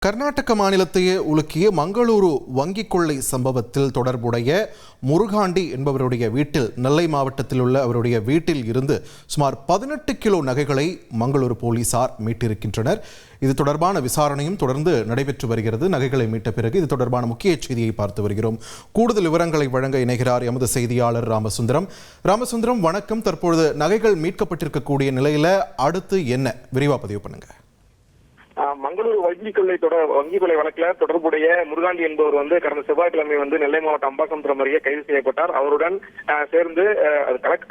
கர்நாடக மாநிலத்தையே உலுக்கிய மங்களூரு வங்கி கொள்ளை சம்பவத்தில் தொடர்புடைய முருகாண்டி என்பவருடைய வீட்டில், நெல்லை மாவட்டத்தில் உள்ள அவருடைய வீட்டில் இருந்து சுமார் 18 கிலோ நகைகளை மங்களூரு போலீசார் மீட்டிருக்கின்றனர். இது தொடர்பான விசாரணையும் தொடர்ந்து நடைபெற்று வருகிறது. நகைகளை மீட்ட பிறகு இது தொடர்பான முக்கிய செய்தியை பார்த்து வருகிறோம். கூடுதல் விவரங்களை வழங்க இணைகிறார் எமது செய்தியாளர் ராமசுந்தரம். ராமசுந்தரம், வணக்கம். தற்பொழுது நகைகள் மீட்கப்பட்டிருக்கக்கூடிய நிலையில அடுத்து என்ன, விரிவா பதிவு பண்ணுங்க. மங்களூரு வங்கி கொள்ளை வழக்கில் தொடர்புடைய முருகாண்டி என்பவர் கடந்த செவ்வாய்க்கிழமை நெல்லை மாவட்டம் அம்பாசமுத்திரம் அருகே கைது செய்யப்பட்டார். அவருடன் சேர்ந்து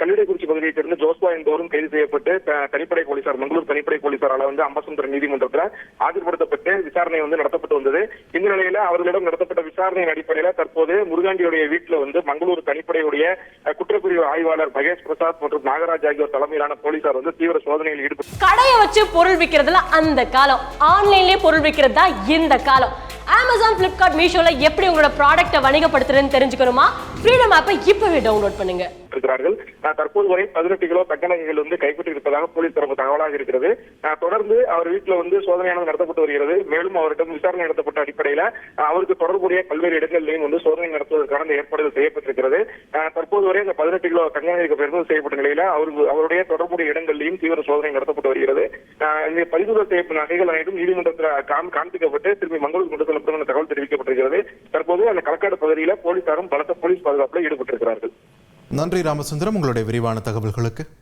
கல்லிடைக்குறிச்சி பகுதியைச் சேர்ந்த ஜோஸ்வா என்பவரும் கைது செய்யப்பட்டு தனிப்படை போலீசார், மங்களூர் தனிப்படை போலீசாரால் அம்பாசமுத்திரம் நீதிமன்றத்தில் ஆஜர்படுத்தப்பட்டு விசாரணை நடத்தப்பட்டு வந்தது. இந்த நிலையில அவர்களிடம் நடத்தப்பட்ட விசாரணையின் அடிப்படையில் தற்போது முருகாண்டியுடைய வீட்டில் மங்களூர் தனிப்படையுடைய குற்றப்பிரிவு ஆய்வாளர் மகேஷ் பிரசாத் மற்றும் நாகராஜ் ஆகியோர் தலைமையிலான போலீசார் தீவிர சோதனையில் ஈடுபட்டு கடையை வச்சு பொருள் விற்கிறதுல அந்த காலம், ஆன்லைன்லயே பொருள் விற்கிறதா இந்த காலம். Amazon, Flipkart, Meeshoல எப்படி உங்களோட ப்ராடக்ட்டை வணிகப்படுத்துறதுன்னு தெரிஞ்சுக்கணுமா? ஃப்ரீடம் ஆப்பை இப்பவே டவுன்லோட் பண்ணுங்க. தற்போது வரை 18 கிலோ தங்க நகைகள் கைப்பற்றி இருப்பதாக போலீஸ் தரப்பு தகவலாக இருக்கிறது. தொடர்ந்து அவர் வீட்டில் சோதனையானது நடத்தப்பட்டு வருகிறது. மேலும் அவரிடம் விசாரணை நடத்தப்பட்ட அடிப்படையில் அவருக்கு தொடர்புடைய பல்வேறு இடங்களிலும் சோதனை நடத்துவதற்கான ஏற்பாடுகள் செய்யப்பட்டிருக்கிறது. தற்போது வரை அந்த 18 கிலோ தங்க நகைக்கு பறிமுதல் செய்யப்பட்ட நிலையில அவருடைய தொடர்புடைய இடங்களிலும் தீவிர சோதனை நடத்தப்பட்டு வருகிறது. இந்த பறிமுதல் செய்யப்பட்ட நகைகள் அனைத்தும் நீதிமன்றத்தில் காண்பிக்கப்பட்டு திரும்பி மங்களூர் கொண்டு செல்லப்படும் தகவல் தெரிவிக்கப்பட்டிருக்கிறது. தற்போது அந்த களக்காடு பகுதியில் போலீசாரும் பலத்த போலீஸ் பாதுகாப்பில் ஈடுபட்டிருக்கிறார்கள். நன்றி ராமசுந்தரம், உங்களுடைய விரிவான தகவல்களுக்கு.